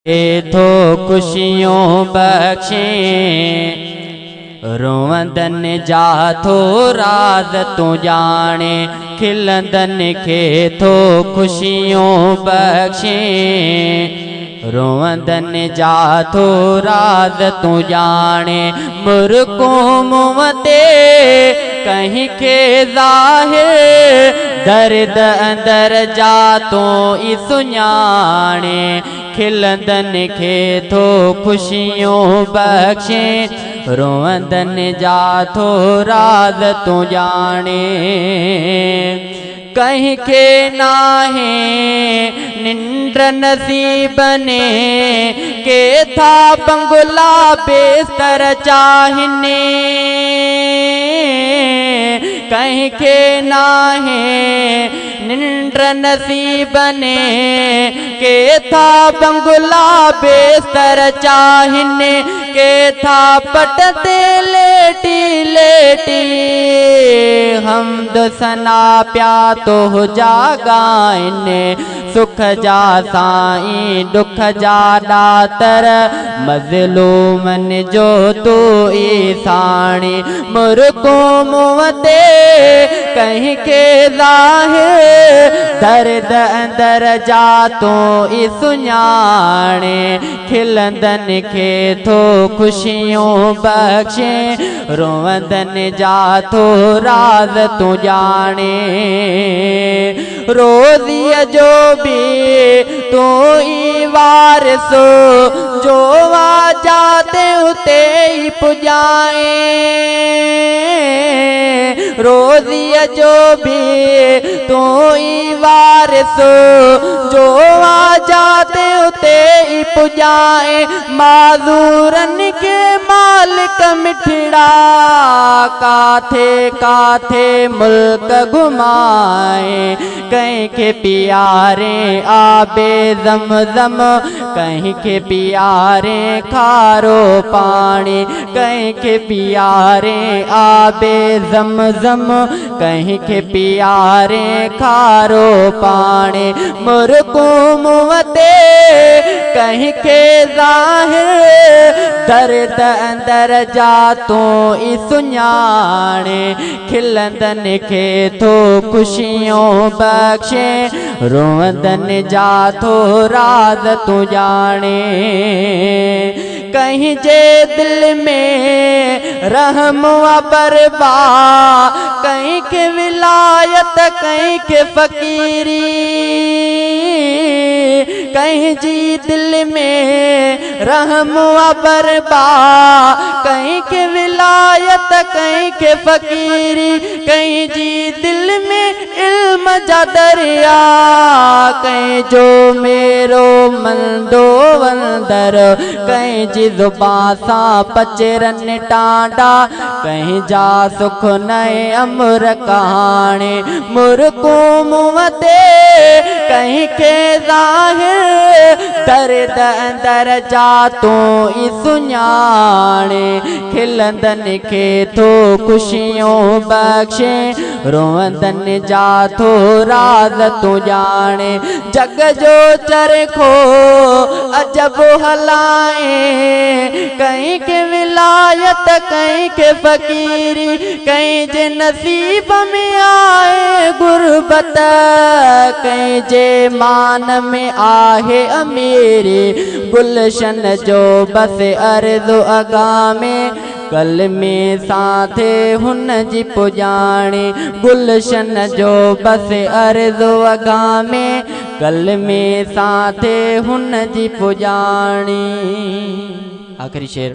थो खुशियों बख्शे रोवंदन जा थो राज तू जाने खिलंदन खे थो खुशियों बख्शे रोवंदन जा थो राज तू जाने मुर्को मुवते कहीं के ज़ाहिर दर्द अंदर जा तो ई सुञाणे खिलंदन खे थो खुशियों बख्शे रोवंदन जा थो राज तू जाने कहीं के नाहे निंद्र नसीबने के था बंगला बेस्तर चाहिने कहीं के नाहे निंद्र नसीबने के था बंगला बेस्तर चाहिने के था पटते लेटी लेटी हमद सना प्या तो जागाइने सुख जा साईं दुख जा दातर मज़लूमन जो तू ईसानी मुर्को मुवते कहीं के ज़ाहिर दर्द अंदर जा तो ई सुञाणे खिलंदन खे थो खुशियों बख्शे रोवंदन जा थो राज तू जाने रोज़ीअ जो भी तू ई वारिसो जो वाजाते उते ही पुजाए रोज़ीअ जो भी तू ई वारिसो जो वाजाते उते ही पुजाए माज़ूरन के मालिक मिठड़ा काथे काथे मुल्क घुमाए कहीं के प्यारे आबे ज़मज़म कहीं के प्यारे खारो पानी कहीं के प्यारे आबे ज़मज़म कहीं के प्यारे खारो पानी मुर्को मुवते कहीं के ज़ाहिर दर्द अंदर जा तो ई सुञाणे खिलंदन खे थो खुशियों बख्शे रोवंदन जा थो राज तू जाने कहीं जे दिल में रहम बरबा कहीं के विलायत कहीं के फकीरी कहीं जी दिल में रहम बरबा कहीं के विलायत कहीं के फकीरी कहीं जी दिल में इल्म जा दरिया कहीं जो मेरो मंदो वंदर कहीं जी ज़ुबां सां पचरन टांडा कहीं जा सुख नए अमर कहाणे मुर्को मुवते कहीं के ज़ाहिर दर्द अंदर जा तो ई सुञाणे खिलंदन खे थो खुशियों बख्शे रोवंदन जा थो राज तू जाने जग जो चरखो अजब हलाए कहीं के विलायत कहीं के फकीरी कहीं जे नसीब में आए गुरबत कहीं जे मान में आहे अमीरी गुलशन जो बस अर्ज़ अगा में कल में साथे हुन जी पुजाणी गुलशन जो बस अर्ज़ अगा में कल में साथे हुन जी पुजाणी आखिरी शेर